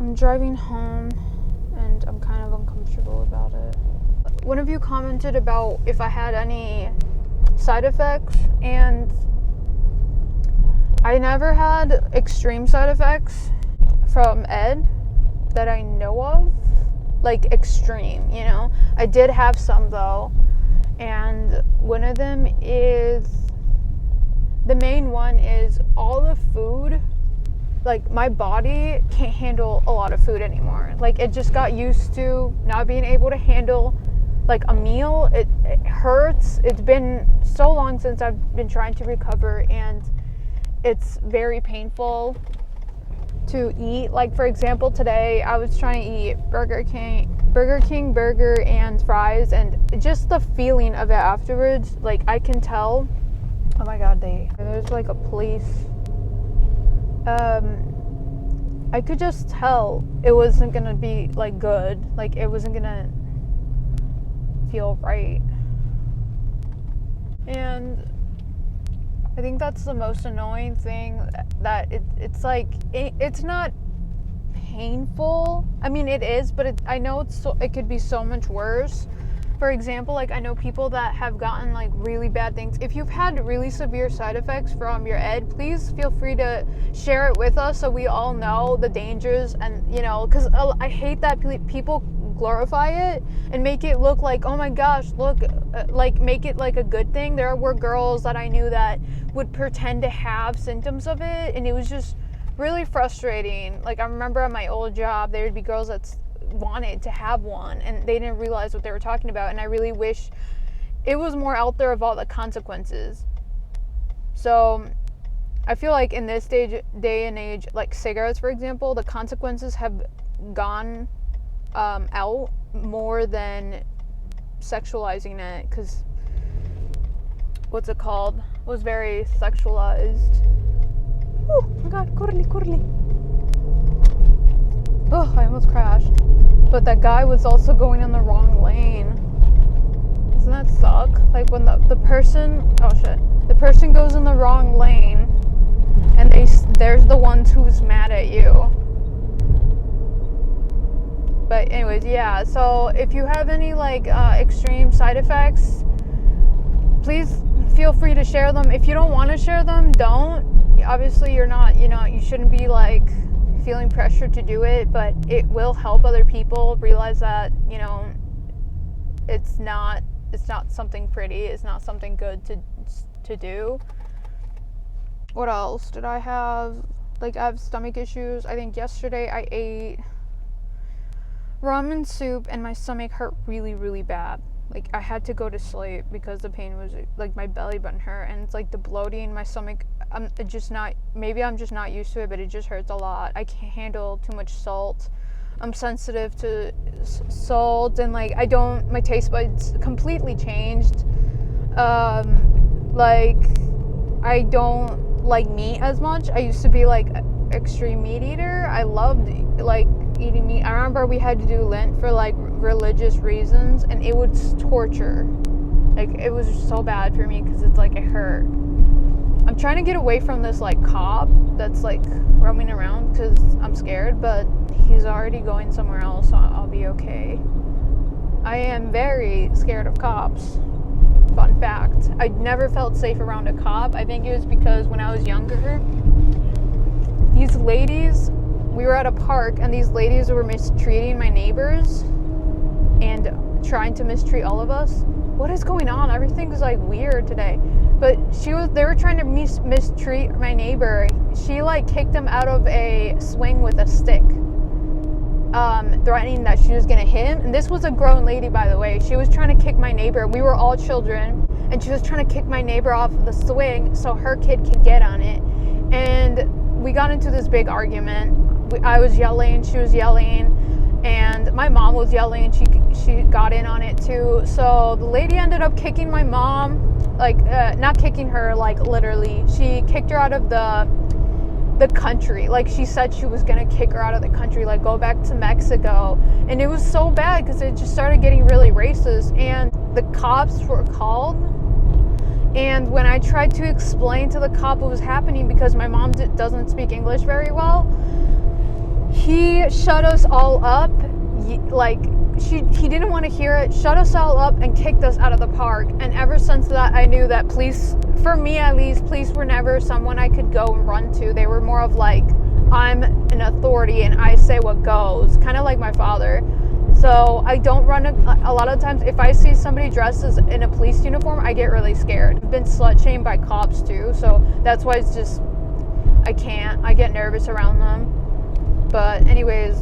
I'm driving home and I'm kind of uncomfortable about it. One of you commented about if I had any side effects, and I never had extreme side effects from Ed that I know of, like extreme, you know. I did have some though, and one of them is, the main one is all the food, like my body can't handle a lot of food anymore. Like it just got used to not being able to handle like a meal. It hurts. It's been so long since I've been trying to recover, and it's very painful to eat. Like for example, today I was trying to eat Burger King burger and fries, and just the feeling of it afterwards, like I can tell. Oh my god, there's like a police. I could just tell it wasn't gonna be like good. Like it wasn't gonna feel right. And I think that's the most annoying thing, that it's like, it's not painful. I mean, it is, but I know it could be so much worse. For example, like I know people that have gotten like really bad things. If you've had really severe side effects from your Ed, please feel free to share it with us so we all know the dangers. And you know, because I hate that people glorify it and make it look like, oh my gosh, look, like make it like a good thing. There were girls that I knew that would pretend to have symptoms of it, and it was just really frustrating. Like I remember at my old job, there would be girls that wanted to have one and they didn't realize what they were talking about, and I really wish it was more out there of all the consequences. So I feel like in this day and age, like cigarettes for example, the consequences have gone out more than sexualizing it, because what's it called, it was very sexualized. Oh my god, curly. Oh, I almost crashed. But that guy was also going in the wrong lane. Doesn't that suck? Like when the person goes in the wrong lane, and there's the ones who's mad at you. But anyways, yeah, so if you have any like extreme side effects, please feel free to share them. If you don't want to share them, don't. Obviously you're not, you shouldn't be like feeling pressure to do it, but it will help other people realize that, it's not something pretty, it's not something good to do. What else did I have? Like I have stomach issues. I think yesterday I ate ramen soup and my stomach hurt really, really bad. Like I had to go to sleep because the pain was like my belly button hurt, and it's like the bloating in my stomach. Maybe I'm just not used to it, but it just hurts a lot. I can't handle too much salt. I'm sensitive to salt, and like my taste buds completely changed. Like I don't like meat as much. I used to be like extreme meat eater. I loved like eating meat. I remember we had to do Lent for like religious reasons, and it was torture. Like it was so bad for me because it's like it hurt. I'm trying to get away from this like cop that's like roaming around because I'm scared, but he's already going somewhere else, so I'll be okay. I am very scared of cops. Fun fact, I never felt safe around a cop. I think it was because when I was younger, these ladies, we were at a park and these ladies were mistreating my neighbors and trying to mistreat all of us. What is going on? Everything's like weird today. But they were trying to mistreat my neighbor. She like kicked him out of a swing with a stick, threatening that she was gonna hit him. And this was a grown lady, by the way. She was trying to kick my neighbor. We were all children, and she was trying to kick my neighbor off the swing so her kid could get on it. And we got into this big argument. I was yelling, she was yelling, and my mom was yelling, and she got in on it too. So the lady ended up kicking my mom, like not kicking her like literally. She kicked her out of the country. Like she said she was gonna kick her out of the country, like go back to Mexico. And it was so bad because it just started getting really racist, and the cops were called. And when I tried to explain to the cop what was happening, because my mom doesn't speak English very well, He shut us all up, like, he didn't want to hear it, shut us all up and kicked us out of the park. And ever since that, I knew that police, for me at least, police were never someone I could go and run to. They were more of like, I'm an authority and I say what goes, kind of like my father. So I don't run a lot of times. If I see somebody dressed as in a police uniform, I get really scared. I've been slut shamed by cops too, so that's why it's just, I get nervous around them. But anyways,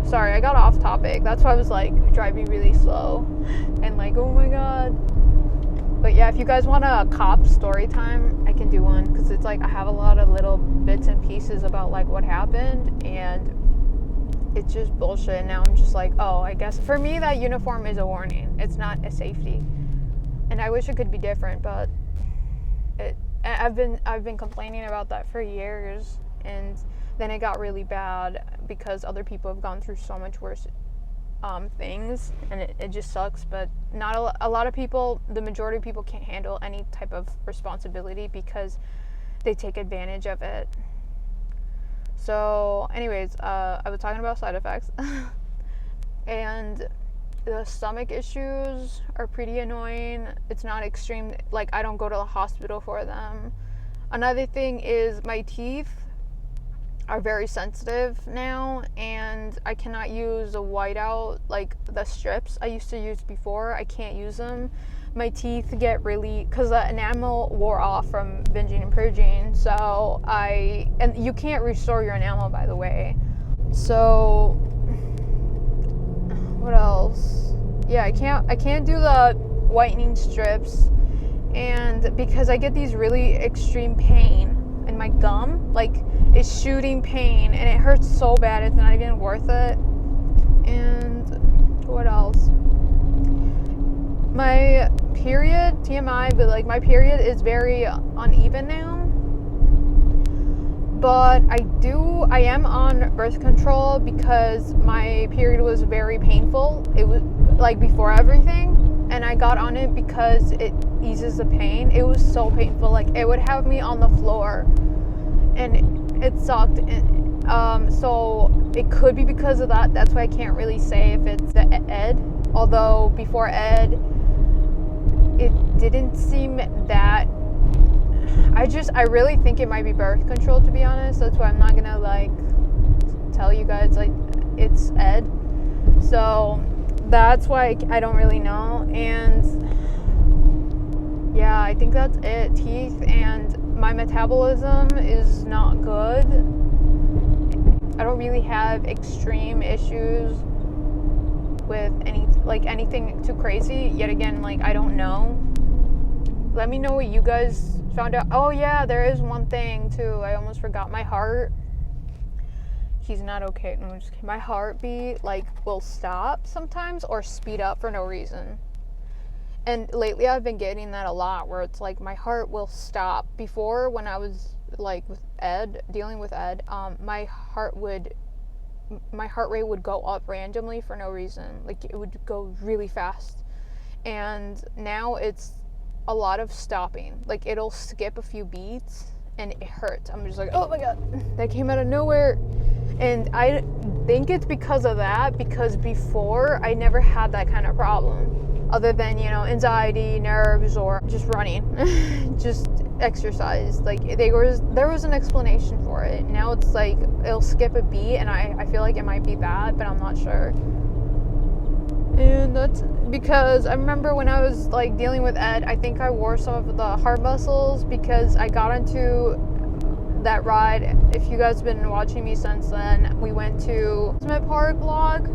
sorry, I got off topic. That's why I was like driving really slow and like, oh my god. But yeah, if you guys want a cop story time, I can do one, because it's like I have a lot of little bits and pieces about like what happened, and it's just bullshit. And now I'm just like, oh, I guess for me that uniform is a warning. It's not a safety. And I wish it could be different, but I've been complaining about that for years, and then it got really bad because other people have gone through so much worse things, and it just sucks. But not a lot of people, the majority of people can't handle any type of responsibility because they take advantage of it. So anyways, I was talking about side effects and the stomach issues are pretty annoying. It's not extreme, like I don't go to the hospital for them. Another thing is my teeth are very sensitive now, and I cannot use the whiteout, like the strips I used to use before. I can't use them. My teeth get really, because the enamel wore off from binging and purging, so and you can't restore your enamel, by the way. So what else? Yeah, I can't do the whitening strips, and because I get these really extreme pain in my gum, like it's shooting pain, and it hurts so bad it's not even worth it. And what else? My period, TMI, but like my period is very uneven now. But I am on birth control because my period was very painful. It was like before everything, and I got on it because it eases the pain. It was so painful, like it would have me on the floor, and it sucked. And so it could be because of that. That's why I can't really say if it's the ed. Although before ed, it didn't seem that. I really think it might be birth control, to be honest. That's why I'm not gonna like tell you guys like it's ed. So that's why I don't really know. And yeah, I think that's it. Teeth, and my metabolism is not good. I don't really have extreme issues with anything too crazy. Yet again, like I don't know. Let me know what you guys found out. Oh yeah, there is one thing too. I almost forgot. My heart. He's not okay. No, just kidding. My heartbeat like will stop sometimes or speed up for no reason. And lately I've been getting that a lot, where it's like my heart will stop. Before, when I was like with Ed, dealing with Ed, my heart rate would go up randomly for no reason. Like it would go really fast. And now it's a lot of stopping. Like it'll skip a few beats and it hurts. I'm just like, oh my god, that came out of nowhere. And I think it's because of that, because before I never had that kind of problem, other than, anxiety, nerves, or just running, just exercise. Like there was an explanation for it. Now it's like it'll skip a beat, and I feel like it might be that, but I'm not sure. And that's because I remember when I was like dealing with Ed, I think I wore some of the heart muscles because I got into that ride. If you guys have been watching me since then, we went to Smith Park vlog,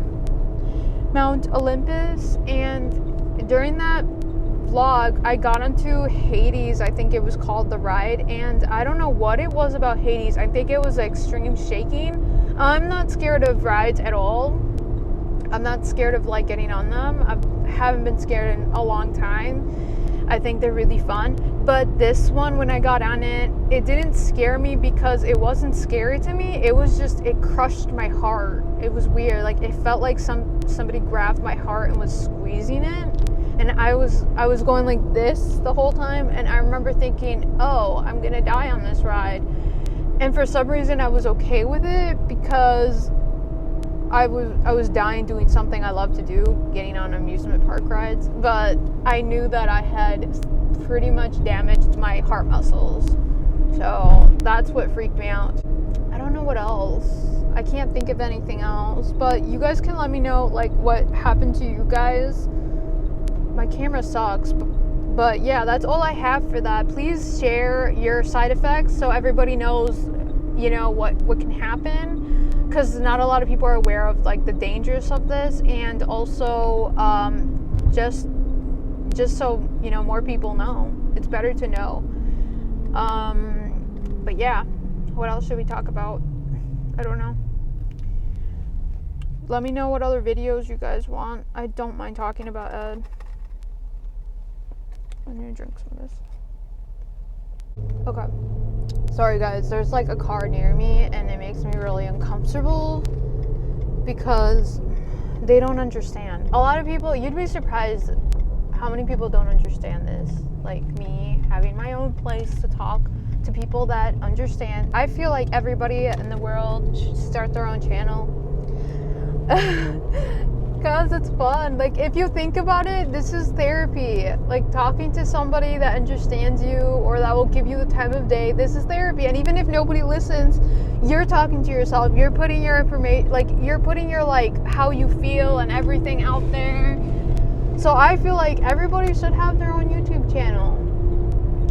Mount Olympus, and during that vlog I got into Hades. I think it was called the ride, and I don't know what it was about Hades. I think it was extreme shaking. I'm not scared of rides at all. I'm not scared of like getting on them. I haven't been scared in a long time. I think they're really fun. But this one, when I got on it, it didn't scare me because it wasn't scary to me. It was just, it crushed my heart. It was weird. Like it felt like somebody grabbed my heart and was squeezing it. And I was going like this the whole time. And I remember thinking, oh, I'm gonna die on this ride. And for some reason I was okay with it because I was dying doing something I love to do, getting on amusement park rides, but I knew that I had pretty much damaged my heart muscles. So that's what freaked me out. I don't know what else. I can't think of anything else, but you guys can let me know like what happened to you guys. My camera sucks, but yeah, that's all I have for that. Please share your side effects so everybody knows, you know, what can happen, because not a lot of people are aware of like the dangers of this, and also just so you know, more people know. It's better to know. But yeah, what else should we talk about? I don't know. Let me know what other videos you guys want. I don't mind talking about Ed. I'm gonna drink some of this. Okay. Sorry guys, there's like a car near me and it makes me really uncomfortable because they don't understand. A lot of people, you'd be surprised how many people don't understand this. Like me having my own place to talk to people that understand. I feel like everybody in the world should start their own channel. Because it's fun. Like, if you think about it, this is therapy. Like, talking to somebody that understands you or that will give you the time of day, this is therapy. And even if nobody listens, you're talking to yourself. You're putting your information, like, you're putting your, like, how you feel and everything out there. So I feel like everybody should have their own YouTube channel.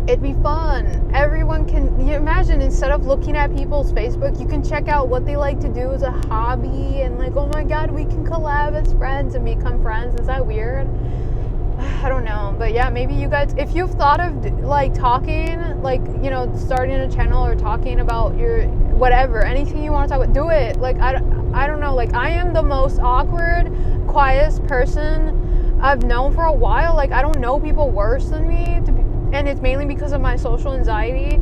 It'd be fun. Everyone can, you imagine, instead of looking at people's Facebook, you can check out what they like to do as a hobby and like, oh my god, we can collab as friends and become friends. Is that weird? I don't know. But yeah, maybe you guys, if you've thought of like talking, like, you know, starting a channel or talking about your whatever, anything you want to talk about, do it. Like, I don't know. Like, I am the most awkward, quietest person I've known for a while. Like, I don't know people worse than me, and it's mainly because of my social anxiety.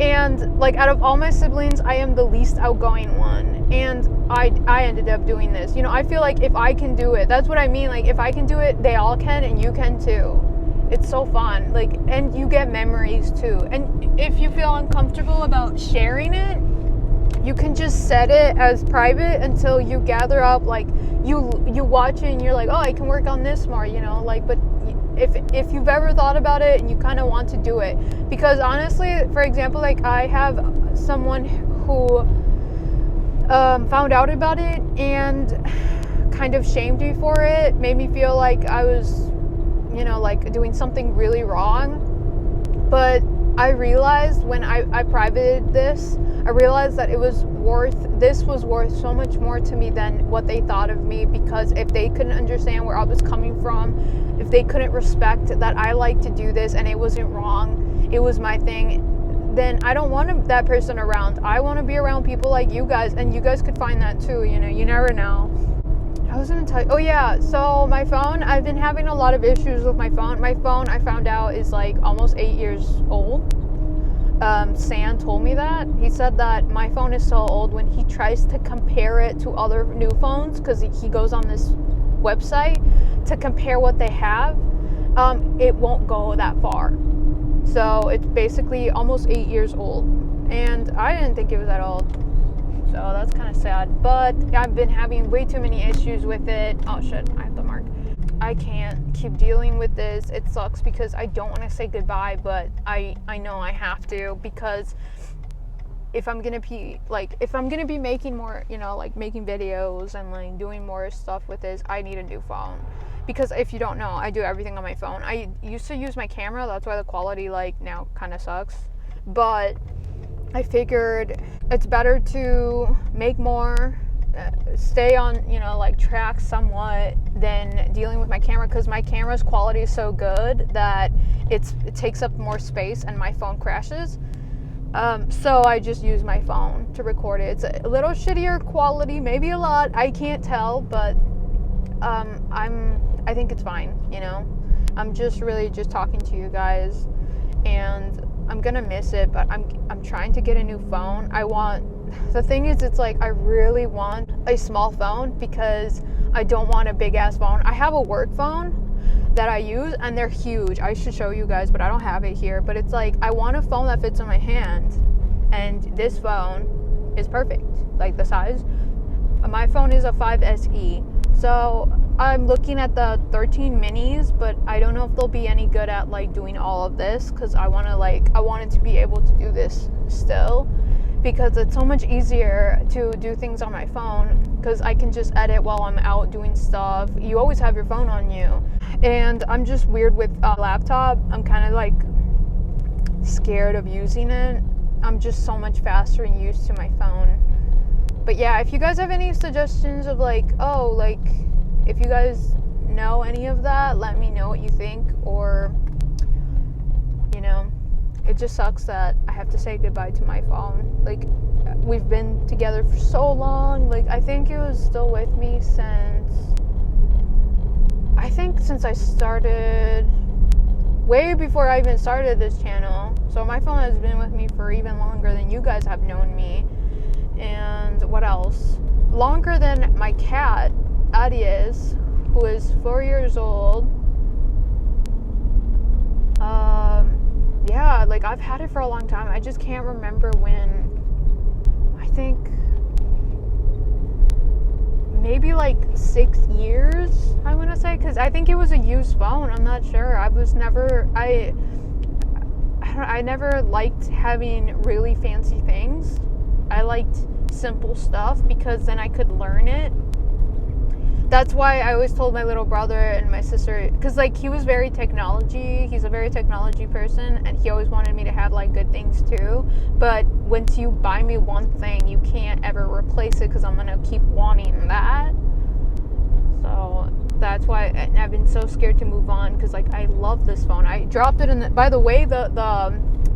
And like, out of all my siblings, I am the least outgoing one, and I ended up doing this. You know, I feel like if I can do it, that's what I mean. Like, if I can do it, they all can, and you can too. It's so fun. Like, and you get memories too. And if you feel uncomfortable about sharing it, you can just set it as private until you gather up, like, you watch it and you're like, oh, I can work on this more, you know, like. But if you've ever thought about it and you kind of want to do it, because honestly, for example, like, I have someone who found out about it and kind of shamed me for it, made me feel like I was, you know, like doing something really wrong. But I realized when I privated this, I realized that this was worth so much more to me than what they thought of me, because if they couldn't understand where I was coming from, if they couldn't respect that I like to do this and it wasn't wrong, it was my thing, then I don't want that person around. I want to be around people like you guys, and you guys could find that too, you know, you never know. I was going to tell you, oh yeah, so my phone, I've been having a lot of issues with my phone. My phone, I found out, is like almost 8 years old. Sam told me that. He said that my phone is so old, when he tries to compare it to other new phones, because he goes on this website to compare what they have, it won't go that far. So it's basically almost 8 years old, and I didn't think it was that old. So that's kind of sad, but I've been having way too many issues with it. Oh shit, I have the mark. I can't keep dealing with this. It sucks because I don't want to say goodbye, but I know I have to, because if I'm gonna be making more, you know, like making videos and like doing more stuff with this, I need a new phone. Because if you don't know, I do everything on my phone. I used to use my camera, that's why the quality like now kind of sucks. But I figured it's better to make more, stay on, you know, like track somewhat, than dealing with my camera, because my camera's quality is so good that it takes up more space and my phone crashes. So I just use my phone to record it. It's a little shittier quality, maybe a lot, I can't tell, but I think it's fine, you know. I'm just really just talking to you guys, and I'm gonna miss it, but I'm trying to get a new phone. The thing is, it's like, I really want a small phone, because I don't want a big ass phone. I have a work phone that I use, and they're huge. I should show you guys, but I don't have it here. But it's like, I want a phone that fits in my hand, and this phone is perfect, like the size. My phone is a 5SE. So I'm looking at the 13 minis, but I don't know if they'll be any good at like doing all of this, because I wanted to be able to do this still, because it's so much easier to do things on my phone, because I can just edit while I'm out doing stuff. You always have your phone on you. And I'm just weird with a laptop. I'm kind of like scared of using it. I'm just so much faster and used to my phone. But yeah, if you guys have any suggestions of like, if you guys know any of that, let me know what you think. Or, it just sucks that I have to say goodbye to my phone. Like, we've been together for so long. Like, I think it was still with me since I started, way before I even started this channel. So my phone has been with me for even longer than you guys have known me. And what else? Longer than my cat, Arias, who is 4 years old. Yeah, like, I've had it for a long time. I just can't remember when. I think maybe like 6 years, I want to say, because I think it was a used phone. I'm not sure. I never liked having really fancy things. I liked simple stuff because then I could learn it. That's why I always told my little brother and my sister, because like he's a very technology person, and he always wanted me to have like good things too. But once you buy me one thing, you can't ever replace it, because I'm gonna keep wanting that. So that's why I've been so scared to move on, because like I love this phone. I dropped it by the way, the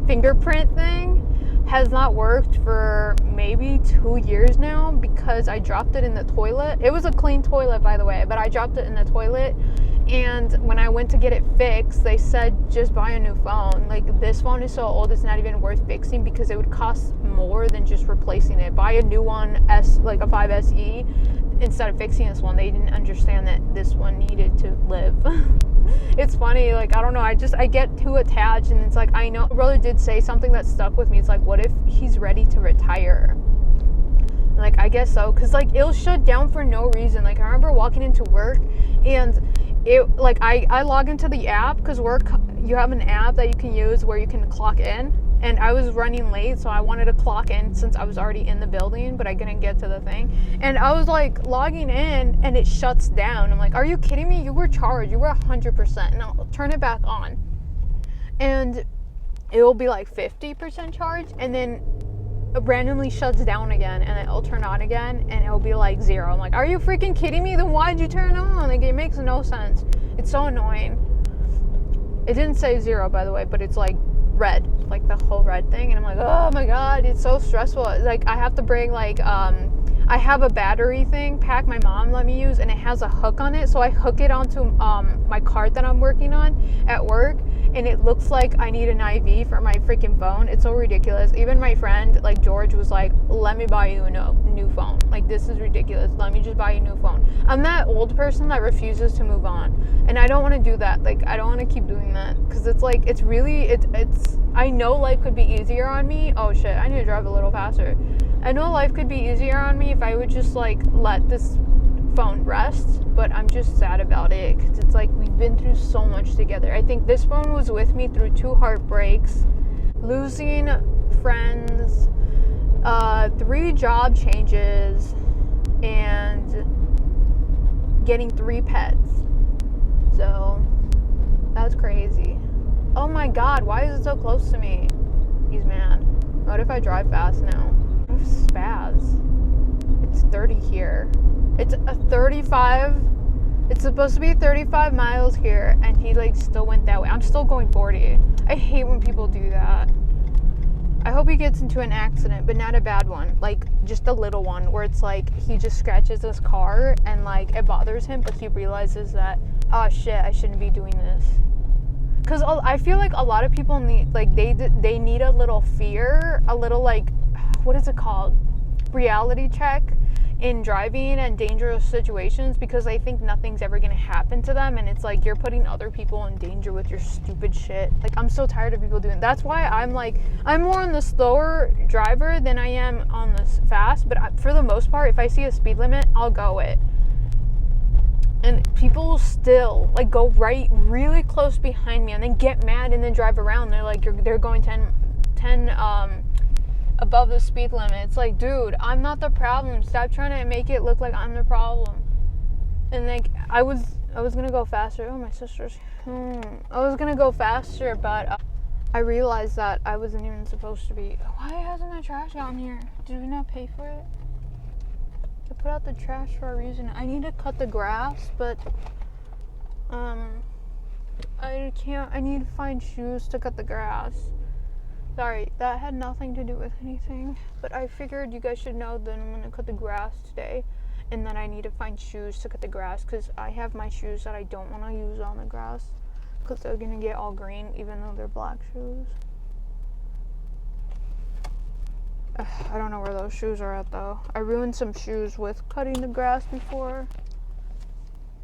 fingerprint thing has not worked for maybe 2 years now, because I dropped it in the toilet. It was a clean toilet, by the way, but I dropped it in the toilet, and when I went to get it fixed, they said just buy a new phone. Like, this phone is so old, it's not even worth fixing, because it would cost more than just replacing it. Buy a new one, like a 5SE, instead of fixing this one. They didn't understand that this one needed to live. It's funny, like, I don't know, I get too attached, and it's like, I know my brother did say something that stuck with me. It's like, what if he's ready to retire? Like, I guess so, because like it'll shut down for no reason. Like, I remember walking into work, and it, like, I log into the app, because work, you have an app that you can use where you can clock in, and I was running late, so I wanted to clock in since I was already in the building, but I couldn't get to the thing. And I was like logging in, and it shuts down. I'm like, are you kidding me? You were charged. You were 100%. And I'll turn it back on, and it will be like 50% charged, and then it randomly shuts down again, and it'll turn on again, and it'll be like 0. I'm like, are you freaking kidding me? Then why'd you turn it on? Like, it makes no sense. It's so annoying. It didn't say 0, by the way, but it's like red, like the whole red thing, and I'm like, oh my god, it's so stressful. Like, I have to bring like I have a battery thing pack my mom let me use, and it has a hook on it, so I hook it onto my cart that I'm working on at work, and it looks like I need an IV for my freaking phone. It's so ridiculous. Even my friend, like George, was like, let me buy you a new phone. Like, this is ridiculous. Let me just buy you a new phone. I'm that old person that refuses to move on, and I don't want to do that. Like, I don't want to keep doing that, because it's like, it's I know life could be easier on me. Oh shit, I need to drive a little faster. I know life could be easier on me if I would just like let this phone rest, but I'm just sad about it, because it's like, we've been through so much together. I think this phone was with me through 2 heartbreaks, losing friends, 3 job changes, and getting 3 pets. So that's crazy. Oh my god, why is it so close to me? He's mad. What if I drive fast now? What if spaz? It's 30 here. It's a 35. It's supposed to be 35 miles here, and he like still went that way. I'm still going 40. I hate when people do that. I hope he gets into an accident, but not a bad one. Like, just a little one where it's like he just scratches his car and like it bothers him, but he realizes that, oh shit, I shouldn't be doing this. Because I feel like a lot of people need, like, they need a little fear, a little, like, what is it called? Reality check. in driving and dangerous situations because they think nothing's ever gonna happen to them, and it's like you're putting other people in danger with your stupid shit. Like, I'm so tired of people doing. That's why I'm more on the slower driver than I am on the fast. But for the most part, if I see a speed limit, I'll go it. And people still like go right really close behind me and then get mad and then drive around. They're like, they're going 10 above the speed limit. It's like, dude, I'm not the problem. Stop trying to make it look like I'm the problem. And like, I was gonna go faster. Oh, my sister's. I was gonna go faster, but I realized that I wasn't even supposed to be. Why hasn't the trash gotten here? Did we not pay for it? I put out the trash for a reason. I need to cut the grass, but I can't. I need to find shoes to cut the grass. Sorry, that had nothing to do with anything, but I figured you guys should know that I'm gonna cut the grass today, and that I need to find shoes to cut the grass, because I have my shoes that I don't want to use on the grass, because they're gonna get all green, even though they're black shoes. I don't know where those shoes are at, though. I ruined some shoes with cutting the grass before,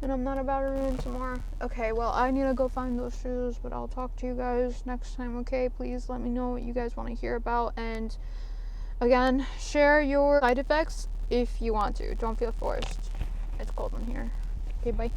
and I'm not about to ruin some more. Okay, well, I need to go find those shoes, but I'll talk to you guys next time, okay? Please let me know what you guys want to hear about, and again, share your side effects if you want to. Don't feel forced. It's cold in here. Okay, bye.